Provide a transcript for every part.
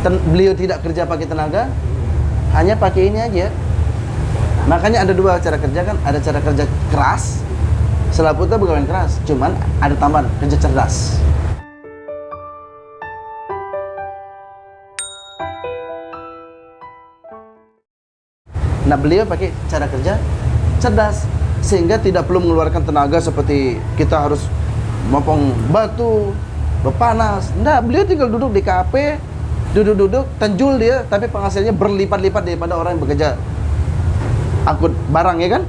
Beliau tidak kerja pakai tenaga, hanya pakai ini aja. Makanya ada dua cara kerja kan, ada cara kerja keras, selaputa pegawai keras, cuman ada tambahan kerja cerdas. Nah, beliau pakai cara kerja cerdas, sehingga tidak perlu mengeluarkan tenaga seperti kita harus mopong batu, berpanas. Nah, beliau tinggal duduk di kafe, duduk-duduk, tenjul dia, tapi penghasilnya berlipat-lipat daripada orang yang bekerja angkut barang, ya kan?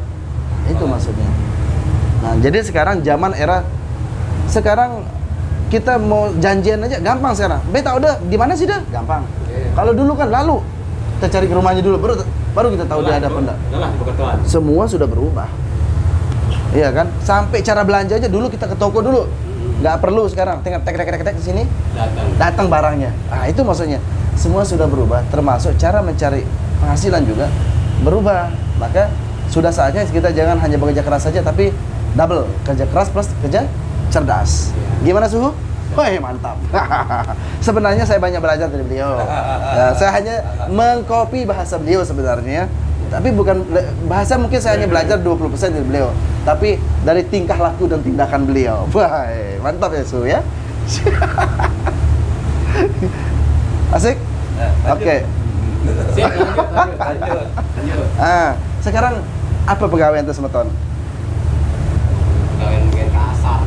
Itu maksudnya. Nah, jadi sekarang zaman era sekarang kita mau janjian aja gampang sekarang. Beta udah di mana sih dah? Gampang. Kalau dulu kan lalu kita cari ke rumahnya dulu, baru kita tahu dia ada apa enggak. Semua sudah berubah. Iya kan? Sampai cara belanja aja dulu kita ke toko dulu. Nggak perlu sekarang tinggal tek ke sini datang barangnya. Ah, itu maksudnya. Semua sudah berubah, termasuk cara mencari penghasilan juga berubah. Maka sudah saatnya kita jangan hanya bekerja keras saja, tapi double, kerja keras plus kerja cerdas. Gimana Suhu? Wah, mantap. Sebenarnya saya banyak belajar dari beliau. Nah, saya hanya mengcopy bahasa beliau sebenarnya. Tapi bukan bahasa, mungkin saya hanya belajar 20% dari beliau. Tapi dari tingkah laku dan tindakan beliau. Wah, mantap ya Su ya. Asik? Oke. Lanjut. Sekarang apa pegawai itu semeton? Pegawai mungkin kasar.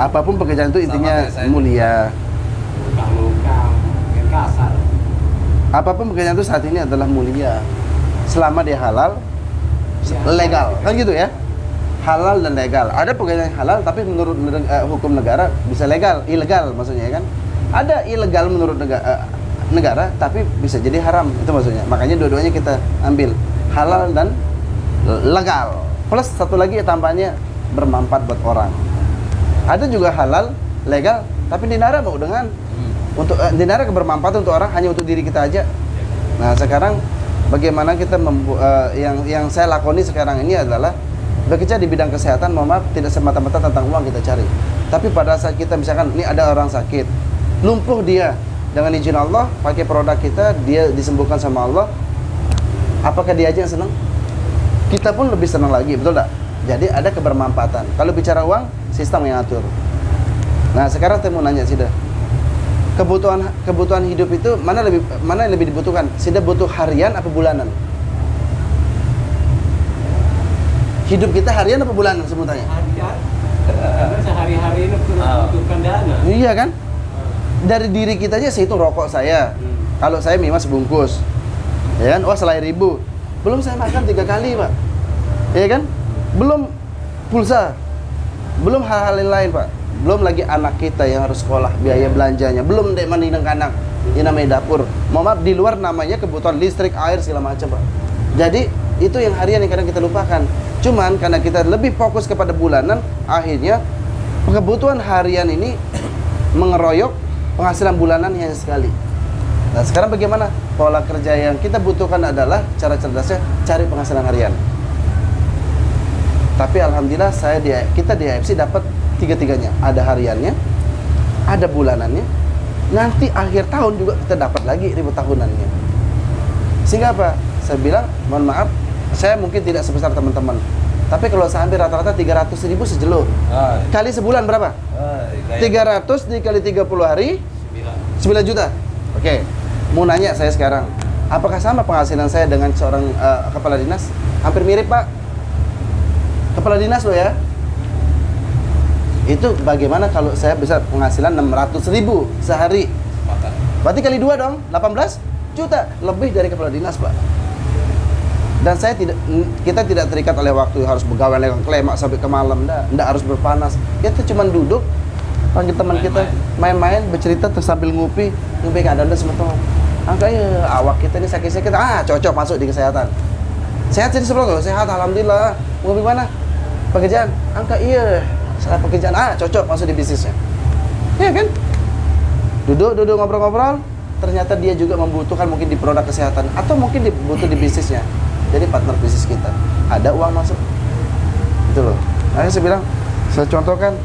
Apapun pekerjaan itu intinya mulia. Luka, mungkin kasar. Apapun pekerjaan itu saat ini adalah mulia, selama dia halal, legal, kan gitu ya? Halal dan legal. Ada pekerjaan yang halal tapi menurut hukum negara bisa legal, ilegal maksudnya ya kan? Ada ilegal menurut negara tapi bisa jadi haram, itu maksudnya. Makanya dua-duanya kita ambil, halal dan legal. Plus satu lagi tambahnya bermanfaat buat orang. Ada juga halal, legal, tapi dinara mau dengan untuk dinara bermanfaat untuk orang, hanya untuk diri kita aja. Nah, sekarang bagaimana kita yang saya lakoni sekarang ini adalah bekerja di bidang kesehatan. Mohon maaf, tidak semata-mata tentang uang kita cari. Tapi pada saat kita misalkan ini ada orang sakit, lumpuh dia, dengan izin Allah pakai produk kita, dia disembuhkan sama Allah. Apakah dia aja yang senang? Kita pun lebih senang lagi, betul tak? Jadi ada kebermanfaatan. Kalau bicara uang, sistem yang atur. Nah, sekarang saya mau nanya Sida, kebutuhan hidup itu mana yang lebih dibutuhkan? Sida butuh harian apa bulanan? Hidup kita harian apa bulanan sebutannya? Harian. Karena sehari-hari ini membutuhkan dana. Iya kan? Dari diri kita aja sehitung rokok saya. Kalau saya minimal sebungkus, ya kan? Wah, selai ribu. Belum saya makan 3 kali, Pak. Ya kan? Belum pulsa, belum hal-hal lain, Pak. Belum lagi anak kita yang harus sekolah, biaya belanjanya, belum dek mandi dengan anak, ini namanya dapur. Mohon maaf, di luar namanya kebutuhan listrik, air, segala macam, Pak. Jadi itu yang harian yang kadang kita lupakan. Cuman karena kita lebih fokus kepada bulanan, akhirnya kebutuhan harian ini mengeroyok penghasilan bulanan hanya sekali. Nah, sekarang bagaimana? Pola kerja yang kita butuhkan adalah cara cerdasnya cari penghasilan harian. Tapi alhamdulillah kita di AFC dapat tiga-tiganya. Ada hariannya, ada bulanannya, nanti akhir tahun juga kita dapat lagi ribu tahunannya. Sehingga apa? Saya bilang, mohon maaf, saya mungkin tidak sebesar teman-teman. Tapi kalau saya ambil rata-rata 300.000 sejeluh. Kali sebulan berapa? 300 dikali 30 hari 9 juta. Oke. Mau nanya saya sekarang, apakah sama penghasilan saya dengan seorang kepala dinas? Hampir mirip, Pak. Kepala dinas loh ya. Itu bagaimana kalau saya bisa penghasilan 600.000 sehari? Berarti kali 2 dong, 18 juta. Lebih dari kepala dinas, Pak. Dan kita tidak terikat oleh waktu, harus begawe legang klemak sampai ke malam, enggak harus berpanas. Kita cuma duduk, panggil teman kita, main-main, bercerita sambil ngupi keadaan sementara. Angkanya awak kita ini sakit-sakit, cocok masuk di kesehatan. Sehat sih sebelum sehat, alhamdulillah. Mau gimana? Pekerjaan, angka iya, salah pekerjaan, cocok masuk di bisnisnya. Iya kan? Duduk ngobrol-ngobrol, ternyata dia juga membutuhkan mungkin di produk kesehatan atau mungkin butuh di bisnisnya. Jadi partner bisnis kita, ada uang masuk. Itu loh. Nah, saya bilang, saya contohkan,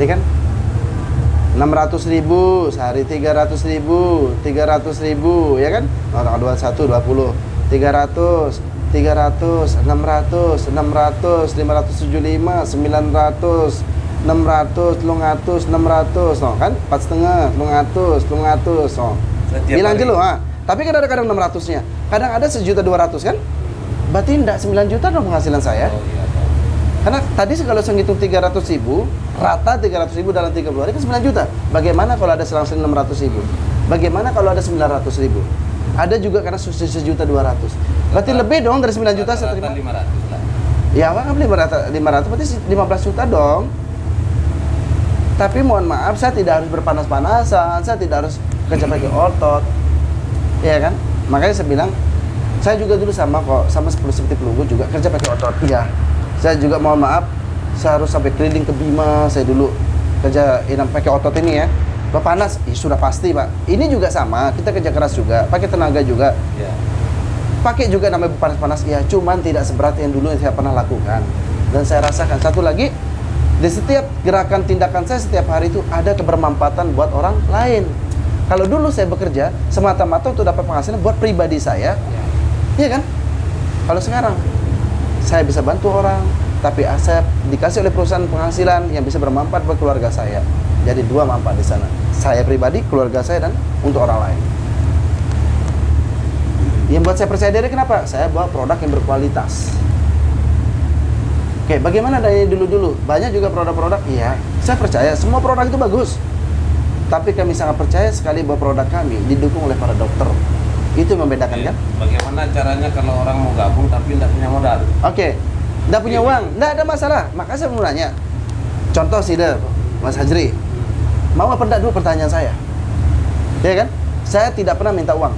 kan 600.000 sehari, 300.000, 300.000, ya kan? Tanggal 21, 20, 300, 300, 600, 575, 900, 600, 600, no, kan? 4,5, 300, no. Bilang aja lo, ha. Tapi kan ada kadang 600-nya. Kadang ada 1.200.000 kan? Berarti enggak 9 juta dong penghasilan saya. Oh, iya. Karena tadi kalau saya ngitung 300.000, rata 300.000 dalam 30 hari kan 9 juta. Bagaimana kalau ada selang-seling 600.000? Bagaimana kalau ada 900.000? Ada juga karena 1.200.000. Berarti lebih dong dari 9 juta saya terima. 500 lah. Ya, kan 500 berarti 15 juta dong. Tapi mohon maaf, saya tidak harus berpanas-panasan, saya tidak harus kerja pakai otot. Iya kan? Makanya saya bilang, saya juga dulu sama kok, sama seperti pelunggu juga kerja pakai otot. Iya. Saya juga mohon maaf, saya harus sampai keliling ke Bima, saya dulu kerja pakai otot ini ya. Panas, sudah pasti Pak. Ini juga sama, kita kerja keras juga, pakai tenaga juga. Ya. Pakai juga namanya panas-panas, ya cuman tidak seberat yang dulu yang saya pernah lakukan. Dan saya rasakan, satu lagi, di setiap gerakan tindakan saya setiap hari itu ada kebermanfaatan buat orang lain. Kalau dulu saya bekerja semata-mata untuk dapat penghasilan buat pribadi saya, iya kan? Kalau sekarang saya bisa bantu orang, tapi saya dikasih oleh perusahaan penghasilan yang bisa bermanfaat buat keluarga saya. Jadi dua manfaat di sana. Saya pribadi, keluarga saya, dan untuk orang lain. Yang buat saya percaya diri kenapa? Saya bawa produk yang berkualitas. Oke, bagaimana dari dulu-dulu? Banyak juga produk-produk, iya. Saya percaya semua produk itu bagus. Tapi kami sangat percaya sekali bahwa produk kami didukung oleh para dokter. Itu yang membedakan kan? Bagaimana caranya kalau orang mau gabung tapi tidak punya modal? Oke, tidak punya uang, tidak ada masalah. Makanya saya mau nanya. Contoh sih deh, Mas Hajri. Mau apa enggak dulu pertanyaan saya? Ya kan? Saya tidak pernah minta uang.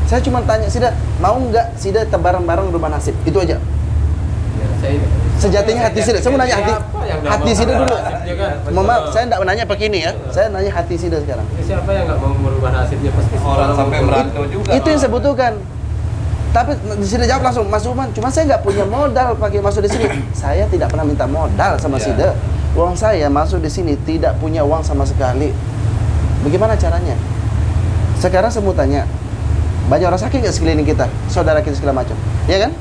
Saya cuma tanya Sida, mau nggak Sida bareng-bareng rumah nasib? Itu aja. Ya, Sejatinya hati Sida. Saya mau nanya hati Sida dulu. Mohon maaf, saya tidak menanya pakai ini ya. Saya nanya hati Sida sekarang. Siapa yang nggak mau merubah nasibnya pasti orang sampai merantau juga. Itu yang saya butuhkan. Tapi di sini jawab langsung, Mas Uman, cuma saya nggak punya modal pakai masuk di sini. Saya tidak pernah minta modal sama Sida. Uang saya masuk di sini tidak punya uang sama sekali. Bagaimana caranya? Sekarang saya mau tanya, banyak orang sakit nggak sekeliling kita, saudara kita segala macam, ya kan?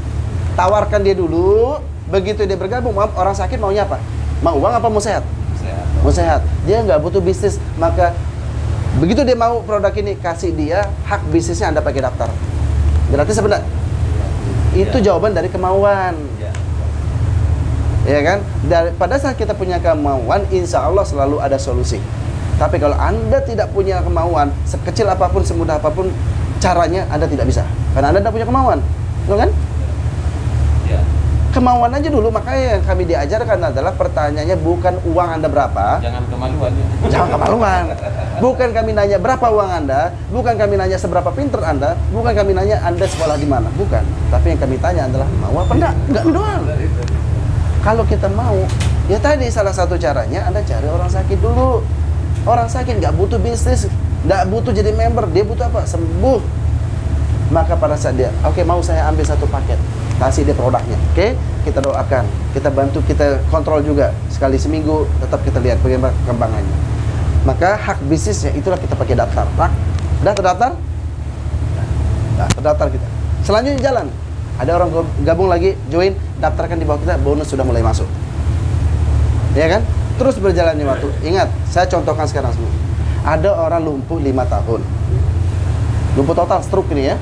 Tawarkan dia dulu, begitu dia bergabung, orang sakit maunya apa? Mau uang apa mau sehat? Sehat. Mau sehat. Dia nggak butuh bisnis, maka begitu dia mau produk ini, kasih dia hak bisnisnya, Anda pakai daftar. Gratis apa enggak? Itu jawaban dari kemauan. Ya kan? Pada saat kita punya kemauan, insya Allah selalu ada solusi. Tapi kalau Anda tidak punya kemauan, sekecil apapun, semudah apapun caranya, Anda tidak bisa. Karena Anda tidak punya kemauan. Betul kan? Ya. Kemauan aja dulu. Makanya yang kami diajarkan adalah pertanyaannya bukan uang Anda berapa. Jangan kemaluan ya. Jangan kemaluan. Bukan kami nanya berapa uang Anda, bukan kami nanya seberapa pintar Anda, bukan kami nanya Anda sekolah di mana, bukan. Tapi yang kami tanya adalah mau apa enggak? Enggak doang. Kalau kita mau, ya tadi salah satu caranya Anda cari orang sakit dulu. Orang sakit nggak butuh bisnis, nggak butuh jadi member, dia butuh apa? Sembuh. Maka pada saat dia, oke, mau saya ambil satu paket, kasih dia produknya, oke? Kita doakan, kita bantu, kita kontrol juga. Sekali seminggu, tetap kita lihat bagaimana perkembangannya. Maka hak bisnisnya itulah kita pakai daftar. Udah terdaftar? Nah, terdaftar kita. Selanjutnya jalan. Ada orang gabung lagi, join, daftarkan di bawah kita, bonus sudah mulai masuk. Ya kan? Terus berjalannya waktu. Ingat, saya contohkan sekarang semua. Ada orang lumpuh 5 tahun. Lumpuh total, stroke ini ya.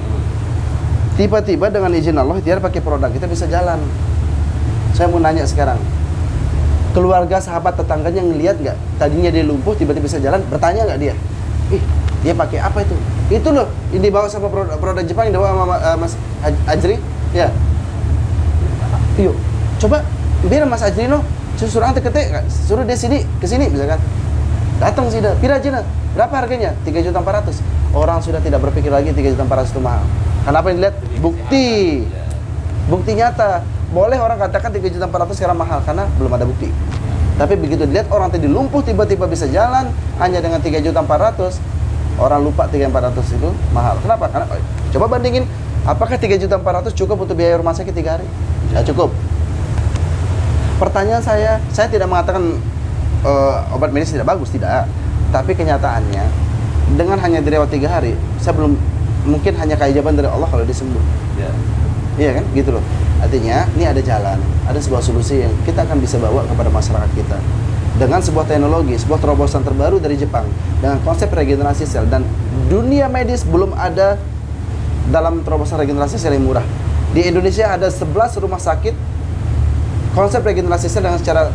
Tiba-tiba dengan izin Allah, dia pakai produk kita bisa jalan. Saya mau nanya sekarang. Keluarga, sahabat, tetangganya ngelihat nggak? Tadinya dia lumpuh, tiba-tiba bisa jalan, bertanya nggak dia? Dia pakai apa itu? Itu loh, ini dibawa sama produk Jepang, yang dibawa sama Mas Ajri. Ya. Yuk, coba biar Mas Ajri no, suruh antar ketik, suruh dia sini, ke sini misalkan. Datang sih dah, pira aja nah. Berapa harganya? 3.400.000. Orang sudah tidak berpikir lagi 3.400.000 itu mahal. Kenapa yang dilihat? Bukti. Bukti nyata. Boleh orang katakan 3.400.000 sekarang mahal karena belum ada bukti. Tapi begitu dilihat orang tadi lumpuh tiba-tiba bisa jalan hanya dengan 3.400.000, orang lupa 3.400.000 itu mahal. Kenapa? Karena coba bandingin, apakah 3.400.000 cukup untuk biaya rumah sakit 3 hari? Ya cukup. Pertanyaan saya tidak mengatakan obat medis tidak bagus, tidak. Tapi kenyataannya dengan hanya dirawat 3 hari, saya belum mungkin hanya keajaiban dari Allah kalau disembuh. Ya. Iya kan, gitu loh. Artinya ini ada jalan, ada sebuah solusi yang kita akan bisa bawa kepada masyarakat kita dengan sebuah teknologi, sebuah terobosan terbaru dari Jepang dengan konsep regenerasi sel, dan dunia medis belum ada dalam terobosan regenerasi sel yang murah. Di Indonesia ada 11 rumah sakit konsep regenerasi sel dengan secara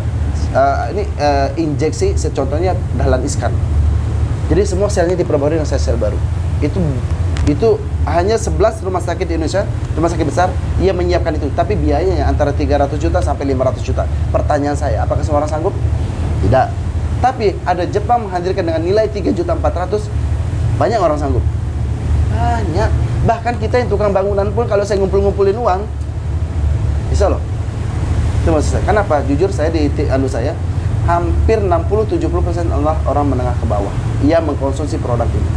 injeksi, contohnya dahlan iskan. Jadi semua selnya diperbarui dengan sel-sel baru. Itu hanya 11 rumah sakit di Indonesia, rumah sakit besar yang menyiapkan itu. Tapi biayanya antara 300 juta sampai 500 juta. Pertanyaan saya, apakah semua orang sanggup? Tidak. Tapi ada Jepang menghadirkan dengan nilai 3.400.000, banyak orang sanggup. Banyak. Bahkan kita yang tukang bangunan pun kalau saya ngumpulin uang, bisa loh. Itu maksud saya. Kenapa? Jujur saya di saya hampir 60-70% orang menengah ke bawah yang mengkonsumsi produk ini.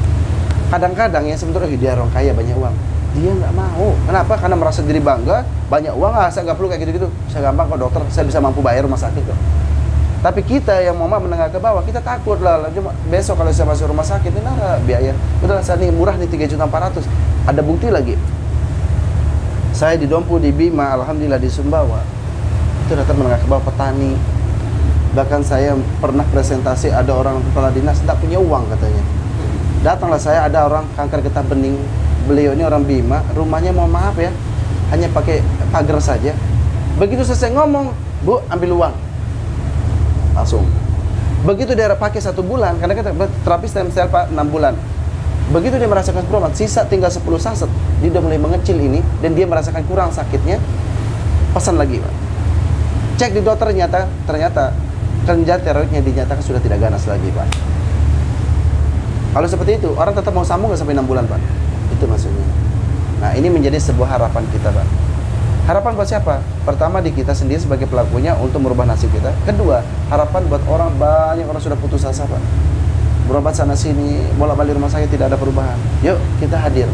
Kadang-kadang yang sebetulnya dia orang kaya banyak uang, dia nggak mau. Kenapa? Karena merasa diri bangga, banyak uang, saya nggak perlu kayak gitu-gitu. Saya gampang kok dokter, saya bisa mampu bayar rumah sakit kok. Tapi kita yang mau menengah ke bawah, kita takut lah. Cuma besok kalau saya masuk rumah sakit, ini ada biaya. Udah saya nih murah nih 3.400.000. Ada bukti lagi. Saya di Dompu, di Bima, alhamdulillah di Sumbawa. Itu datang menengah ke bawah, petani. Bahkan saya pernah presentasi, ada orang kepala dinas tidak punya uang katanya. Datanglah saya, ada orang kanker getah bening. Beliau ini orang Bima, rumahnya mohon maaf ya, hanya pakai pagar saja. Begitu selesai ngomong, Bu, ambil uang. Langsung. Begitu dia pakai 1 bulan, karena kita terapi stem cell Pak 6 bulan. Begitu dia merasakan perubahan, sisa tinggal 10 saset, dia udah mulai mengecil ini, dan dia merasakan kurang sakitnya, pesan lagi Pak. Cek di dokter, ternyata kelenjar tiroidnya dinyatakan sudah tidak ganas lagi Pak. Kalau seperti itu, orang tetap mau sambung nggak sampai 6 bulan Pak? Itu maksudnya. Nah ini menjadi sebuah harapan kita Pak. Harapan buat siapa? Pertama di kita sendiri sebagai pelakunya untuk merubah nasib kita. Kedua, harapan buat orang, banyak orang sudah putus asa Pak. Berobat sana sini, bolak-balik rumah sakit tidak ada perubahan. Yuk kita hadir.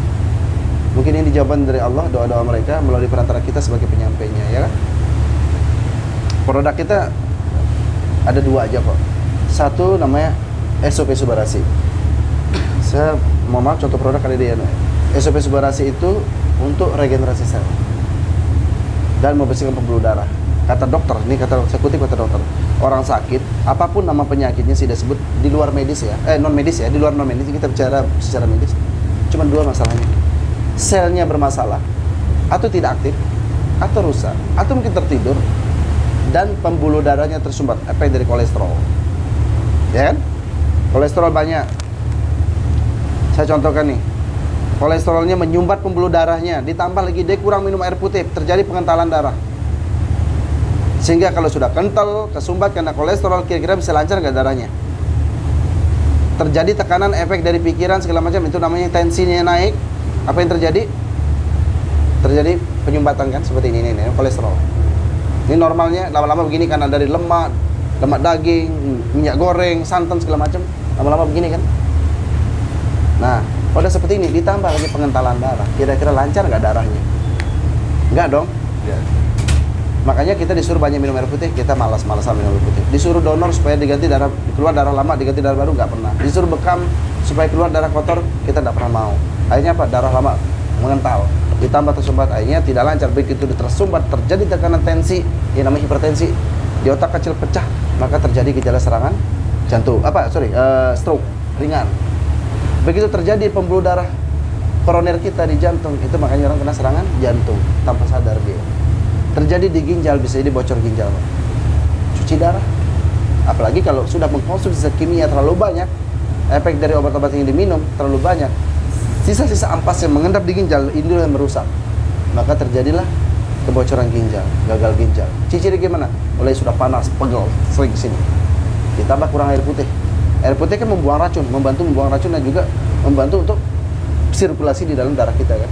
Mungkin ini jawaban dari Allah, doa-doa mereka melalui perantara kita sebagai penyampainya, ya kan? Produk kita ada 2 aja kok. Satu namanya SOP Subarasi. Saya mau maaf contoh produk kali dia. SOP Subarasi itu untuk regenerasi sel dan membersihkan pembuluh darah. Kata dokter, ini saya kutip kata dokter, orang sakit, apapun nama penyakitnya sudah sebut di luar medis ya, non medis ya, di luar non medis kita bicara secara medis. Cuma 2 masalahnya. Selnya bermasalah, atau tidak aktif, atau rusak, atau mungkin tertidur, dan pembuluh darahnya tersumbat, efek dari kolesterol. Ya kan? Kolesterol banyak. Saya contohkan nih, kolesterolnya menyumbat pembuluh darahnya, ditambah lagi dia kurang minum air putih, terjadi pengentalan darah. Sehingga kalau sudah kental, kesumbat karena kolesterol, kira-kira bisa lancar nggak darahnya? Terjadi tekanan, efek dari pikiran segala macam, itu namanya tensinya naik. Apa yang terjadi? Terjadi penyumbatan kan, seperti ini kolesterol. Ini normalnya lama-lama begini karena dari lemak daging, minyak goreng, santan segala macam, lama-lama begini kan. Nah, udah seperti ini, ditambah lagi pengentalan darah, kira-kira lancar nggak darahnya? Nggak dong. Ya. Makanya kita disuruh banyak minum air putih, kita malas-malasan minum air putih. Disuruh donor supaya diganti darah, keluar darah lama, diganti darah baru, nggak pernah. Disuruh bekam supaya keluar darah kotor, kita nggak pernah mau. Akhirnya apa? Darah lama mengental, ditambah tersumbat, akhirnya tidak lancar. Begitu tersumbat, terjadi tekanan tensi, yang namanya hipertensi, di otak kecil pecah, maka terjadi gejala serangan jantung, stroke ringan. Begitu terjadi pembuluh darah koroner kita di jantung, itu makanya orang kena serangan jantung tanpa sadar dia. Terjadi di ginjal, bisa jadi bocor ginjal, Pak. Cuci darah. Apalagi kalau sudah mengkonsumsi zat kimia terlalu banyak, efek dari obat-obat yang diminum terlalu banyak, sisa-sisa ampas yang mengendap di ginjal, indul yang merusak, maka terjadilah kebocoran ginjal, gagal ginjal. Ciri gimana? Mulai sudah panas, pegel, sering kesini. Ditambah kurang air putih. Air putih kan membuang racun, membantu membuang racun dan juga membantu untuk sirkulasi di dalam darah kita kan.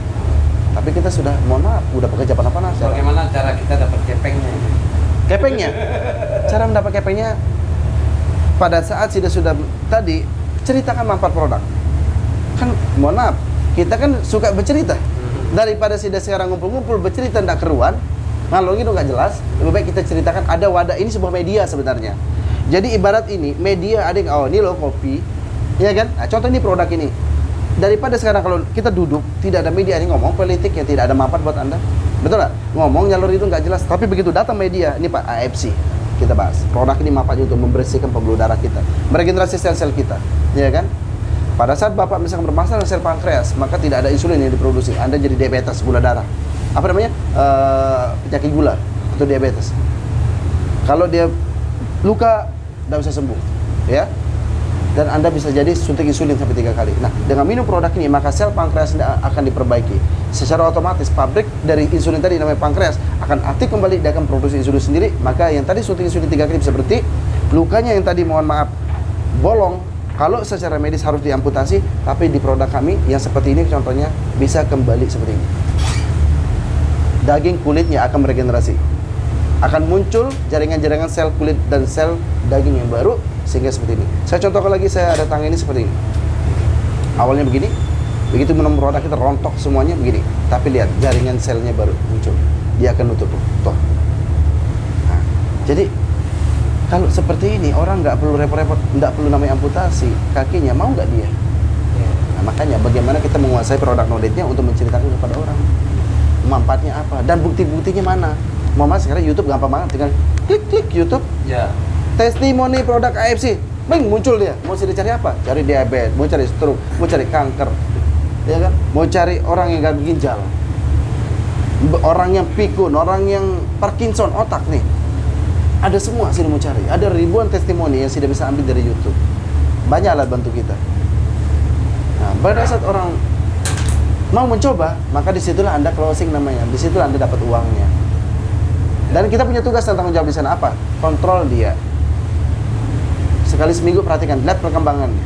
Tapi kita sudah, mohon maaf, udah bekerja panas-panas. Bagaimana cara kita dapat kepengnya? Kepengnya? Cara mendapat kepengnya pada saat sudah tadi ceritakan manfaat produk. Kan mohon maaf, kita kan suka bercerita. Daripada sekarang ngumpul-ngumpul bercerita ndak keruan, ngalor gitu nggak jelas, lebih baik kita ceritakan. Ada wadah, ini sebuah media sebenarnya. Jadi ibarat ini media ada yang oh ini loh kopi, ya kan? Nah, contoh ini produk ini. Daripada sekarang kalau kita duduk tidak ada media ini ngomong politik yang tidak ada manfaat buat Anda, betul nggak? Ngomong jalur itu nggak jelas. Tapi begitu datang media, ini Pak AFC kita bahas. Produk ini manfaatnya untuk membersihkan pembuluh darah kita, meregenerasi sel-sel kita, ya kan? Pada saat Bapak misalkan bermasalah sel pankreas, maka tidak ada insulin yang diproduksi. Anda jadi diabetes, gula darah. Apa namanya? Penyakit gula atau diabetes. Kalau dia luka, tidak bisa sembuh, ya. Dan Anda bisa jadi suntik insulin sampai 3 kali. Nah, dengan minum produk ini, maka sel pankreas Anda akan diperbaiki. Secara otomatis, pabrik dari insulin tadi namanya pankreas akan aktif kembali, dia akan produksi insulin sendiri. Maka yang tadi suntik insulin 3 kali bisa berhenti. Lukanya yang tadi, mohon maaf, bolong. Kalau secara medis harus diamputasi, tapi di produk kami yang seperti ini contohnya bisa kembali seperti ini. Daging kulitnya akan meregenerasi. Akan muncul jaringan-jaringan sel kulit dan sel daging yang baru sehingga seperti ini. Saya contohkan lagi, saya ada tangga ini seperti ini. Awalnya begini, begitu minum produk kita rontok semuanya begini. Tapi lihat jaringan selnya baru muncul. Dia akan nutup tuh. Nah, jadi kalau seperti ini orang nggak perlu repot-repot, nggak perlu namanya amputasi kakinya, mau nggak dia? Nah, makanya bagaimana kita menguasai produk knowledge-nya untuk menceritakan kepada orang manfaatnya apa dan bukti-buktinya mana. Mama sekarang YouTube gampang banget, tinggal klik YouTube. Ya. Testimoni produk AFC, bing muncul dia. Mau dicari apa? Cari diabetes, mau cari stroke, mau cari kanker, ya kan? Mau cari orang yang gagal ginjal, orang yang pikun, orang yang Parkinson otak nih. Ada semua sini mau cari. Ada ribuan testimoni yang sudah bisa ambil dari YouTube. Banyak alat bantu kita. Nah, pada saat orang mau mencoba, maka disitulah Anda closing namanya. Disitulah Anda dapat uangnya. Dan kita punya tugas dan tanggung jawab di sana apa? Kontrol dia. Sekali seminggu perhatikan, lihat perkembangannya,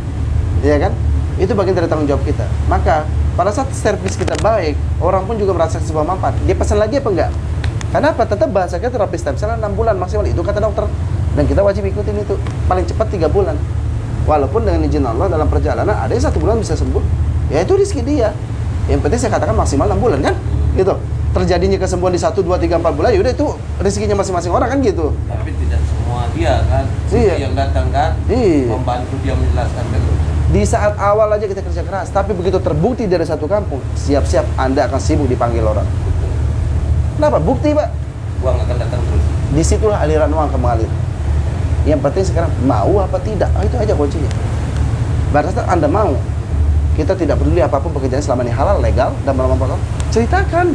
ya kan? Itu bagian dari tanggung jawab kita. Maka pada saat servis kita baik, orang pun juga merasakan sebuah manfaat. Dia pesan lagi apa enggak? Karena apa? Tetap bahasa kita terapi stem cell 6 bulan maksimal, itu kata dokter. Dan kita wajib ikutin itu. Paling cepat 3 bulan. Walaupun dengan izin Allah dalam perjalanan ada yang 1 bulan bisa sembuh. Ya itu rezeki dia. Yang penting saya katakan maksimal 6 bulan kan? Gitu. Terjadinya kesembuhan di 1, 2, 3, 4 bulan, yaudah itu rezekinya masing-masing orang kan gitu. Tapi tidak semua dia kan, Iya. yang datang kan, membantu dia menjelaskan dulu. Di saat awal aja kita kerja keras, tapi begitu terbukti dari satu kampung, siap-siap Anda akan sibuk dipanggil orang. Kenapa? Bukti Pak. Uang akan datang terus. Disitulah aliran uang akan mengalir. Yang penting sekarang mau apa tidak, itu aja kuncinya. Pada saat Anda mau, kita tidak peduli apapun pekerjaan selama ini halal, legal, dan bermanfaat. Ceritakan.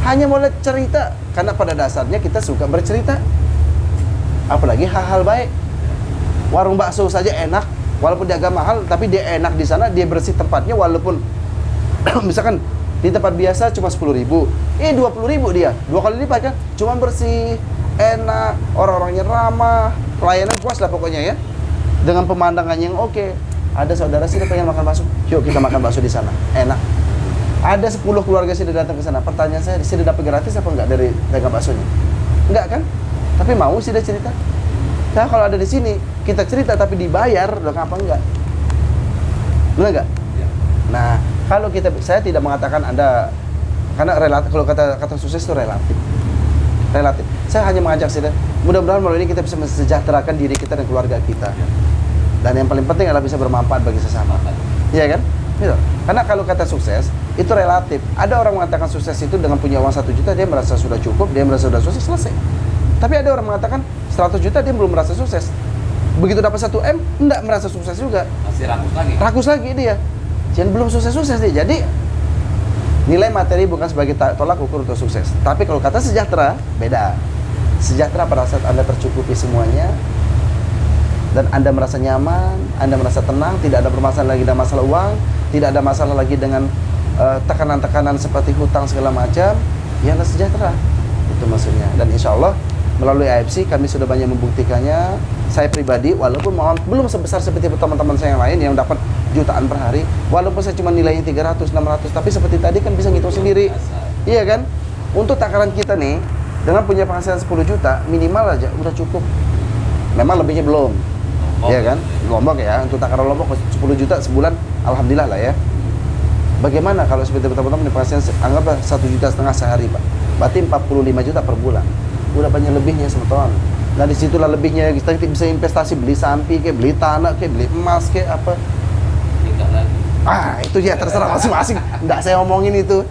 Hanya mulai cerita, karena pada dasarnya kita suka bercerita. Apalagi hal-hal baik. Warung bakso saja enak, walaupun dia agak mahal, tapi dia enak di sana, dia bersih tempatnya, walaupun misalkan di tempat biasa cuma 10.000, 20.000 dia, 2 kali lipat kan, cuma bersih, enak, orang-orangnya ramah, pelayanan puas lah pokoknya ya, dengan pemandangan yang oke. Ada saudara sini pengen makan bakso, yuk kita makan bakso di sana, enak. Ada 10 keluarga sudah datang ke sana. Pertanyaan saya, sudah dapat gratis apa enggak dari dagang baksonya? Enggak kan? Tapi mau sih dia cerita. Nah, kalau ada di sini, kita cerita tapi dibayar, udah apa enggak? Benar enggak? Ya. Nah, kalau kita, saya tidak mengatakan Anda, karena relatif, kalau kata sukses itu relatif. Relatif. Saya hanya mengajak saja, mudah-mudahan melalui ini kita bisa mensejahterakan diri kita dan keluarga kita. Dan yang paling penting adalah bisa bermanfaat bagi sesama. Iya kan? Gitu. Karena kalau kata sukses itu relatif. Ada orang mengatakan sukses itu dengan punya uang 1 juta dia merasa sudah cukup, dia merasa sudah sukses, selesai. Tapi ada orang mengatakan 100 juta dia belum merasa sukses. Begitu dapat 1 M enggak merasa sukses juga. Masih rakus lagi. Rakus lagi dia. Jadi belum sukses-sukses dia. Jadi nilai materi bukan sebagai tolak ukur untuk sukses. Tapi kalau kata sejahtera beda. Sejahtera pada saat Anda tercukupi semuanya dan Anda merasa nyaman, Anda merasa tenang, tidak ada permasalahan lagi dengan masalah uang, tidak ada masalah lagi dengan tekanan-tekanan seperti hutang segala macam, ya Anda sejahtera. Itu maksudnya. Dan insya Allah melalui AFC kami sudah banyak membuktikannya. Saya pribadi, walaupun belum sebesar seperti teman-teman saya yang lain yang dapat jutaan per hari, walaupun saya cuma nilainya 300, 600, tapi seperti tadi kan bisa ngitung sendiri. Iya kan? Untuk takaran kita nih, dengan punya penghasilan 10 juta, minimal aja udah cukup. Memang lebihnya belum. Iya kan? Lombok ya, untuk takaran Lombok 10 juta sebulan, alhamdulillah lah ya. Bagaimana kalau seperti teman-teman penghasilan anggaplah 1,5 juta sehari Pak. Berarti 45 juta per bulan. Udah banyak lebihnya sebetulnya. Nah disitulah lebihnya kita bisa investasi, beli sapi kayak beli tanah kayak beli emas kayak apa. Nikah lagi. Itu ya terserah masing-masing. Nggak saya omongin itu.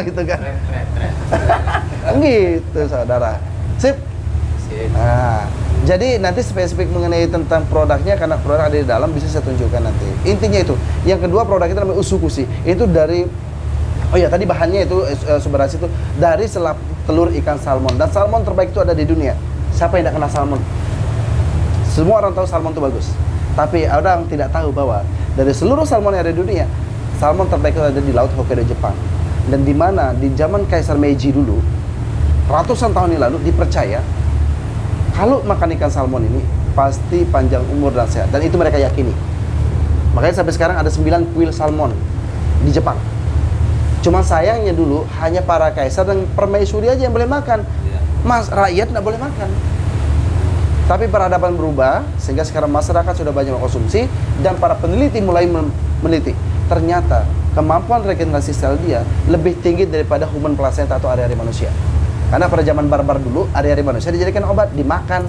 Gitu kan. Gitu saudara. Sip. Nah, jadi nanti spesifik mengenai tentang produknya, karena produk ada di dalam bisa saya tunjukkan nanti. Intinya itu. Yang kedua produk kita namanya usukushi. Itu dari, oh ya tadi bahannya itu sumber hasil itu dari telur ikan salmon. Dan salmon terbaik itu ada di dunia. Siapa yang tidak kenal salmon? Semua orang tahu salmon itu bagus. Tapi orang tidak tahu bahwa dari seluruh salmon yang ada di dunia, salmon terbaik itu ada di Laut Hokkaido, Jepang. Dan di mana di zaman Kaisar Meiji dulu, ratusan tahun yang lalu dipercaya kalau makan ikan salmon ini pasti panjang umur dan sehat. Dan itu mereka yakini. Makanya sampai sekarang ada 9 kuil salmon di Jepang. Cuma sayangnya dulu hanya para kaisar dan permaisuri aja yang boleh makan. Mas, rakyat nggak boleh makan. Tapi peradaban berubah sehingga sekarang masyarakat sudah banyak mengkonsumsi dan para peneliti mulai meneliti. Ternyata kemampuan regenerasi sel dia lebih tinggi daripada human placenta atau ari-ari manusia. Karena pada zaman barbar dulu ari-ari manusia dijadikan obat, dimakan.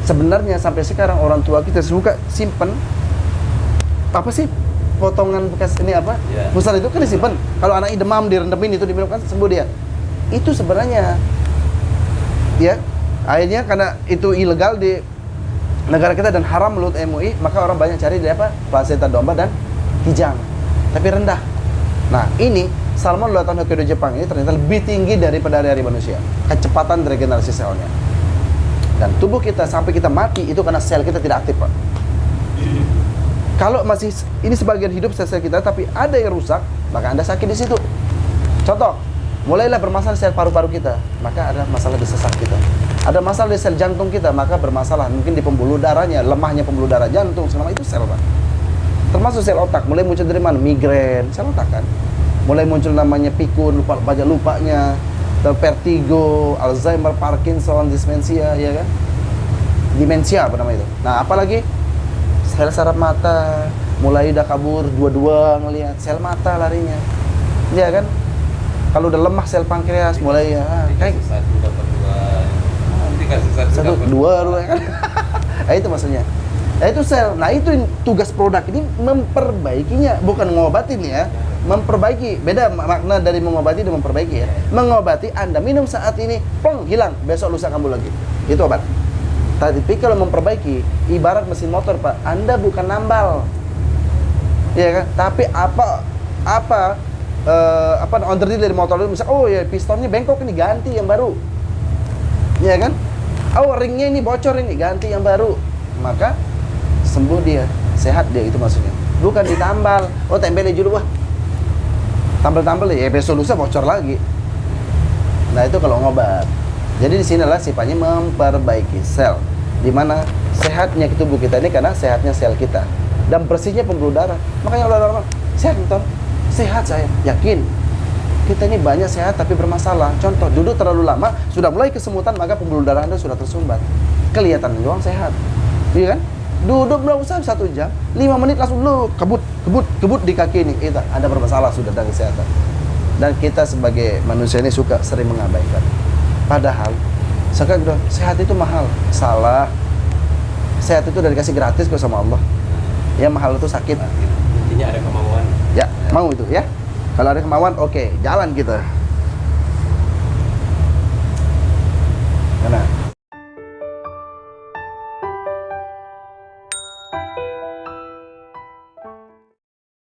Sebenarnya sampai sekarang orang tua kita suka simpen apa sih potongan bekas ini apa? Pusat itu kan disimpan. Kalau anaknya demam direndemin itu diminumkan sembuh dia. Itu sebenarnya ya, akhirnya karena itu ilegal di negara kita dan haram menurut MUI, maka orang banyak cari dari apa? Plasenta domba dan kijang, tapi rendah. Nah ini salmon Laut Hokkaido Jepang ini ternyata lebih tinggi daripada hari-hari manusia, kecepatan regenerasi selnya. Dan tubuh kita sampai kita mati itu karena sel kita tidak aktif, Pak. Kalau masih ini sebagian hidup sel-sel kita, tapi ada yang rusak, maka Anda sakit di situ. Contoh, mulailah bermasalah sel paru-paru kita, maka ada masalah di sesak kita. Ada masalah di sel jantung kita, maka bermasalah mungkin di pembuluh darahnya, lemahnya pembuluh darah jantung, selama itu sel, Pak. Termasuk sel otak, mulai muncul dari mana? Migrain, sel otak kan. Mulai muncul namanya pikun, banyak lupanya, vertigo, Alzheimer, Parkinson, demensia, ya kan? Demensia apa namanya itu? Nah, apalagi sel saraf mata, mulai udah kabur, dua-dua ngelihat, sel mata larinya. Iya kan? Kalau udah lemah sel pankreas mulai ya kayak satu dapat dua, nanti kasih satu dua kan. Nah itu maksudnya. Nah itu sel. Nah itu tugas produk ini memperbaikinya, bukan ngobatin ya. Memperbaiki. Beda makna dari mengobati dan memperbaiki ya. Mengobati Anda minum saat ini, plong hilang, besok lusa kambuh lagi. Itu obat. Tapi kalau memperbaiki, ibarat mesin motor, Pak. Anda bukan nambal. Iya kan? Tapi apa terdiri dari motor itu, misal oh ya pistonnya bengkok ini ganti yang baru, ya kan? Oh ringnya ini bocor ini ganti yang baru, maka sembuh dia, sehat dia, itu maksudnya. Bukan ditambal, oh tempelin dulu wah, tambal ya besok lusa bocor lagi. Nah itu kalau ngobat. Jadi di sinilah sifatnya memperbaiki sel, dimana sehatnya tubuh kita ini karena sehatnya sel kita dan bersihnya pembuluh darah. Makanya orang-orang sehat betul. Sehat saya, yakin. Kita ini banyak sehat tapi bermasalah. Contoh, duduk terlalu lama, sudah mulai kesemutan, maka pembuluh darah Anda sudah tersumbat. Kelihatan doang sehat. Iya kan? Duduk belum usah 1 jam, 5 menit langsung lu kebut di kaki ini. Itu ada bermasalah sudah dari kesehatan. Dan kita sebagai manusia ini suka sering mengabaikan. Padahal, sekarang sehat itu mahal. Salah. Sehat itu udah dikasih gratis kok sama Allah. Yang mahal itu sakit. Intinya ada kemauan. Ya, mau itu ya. Kalau ada kemauan, oke, jalan kita.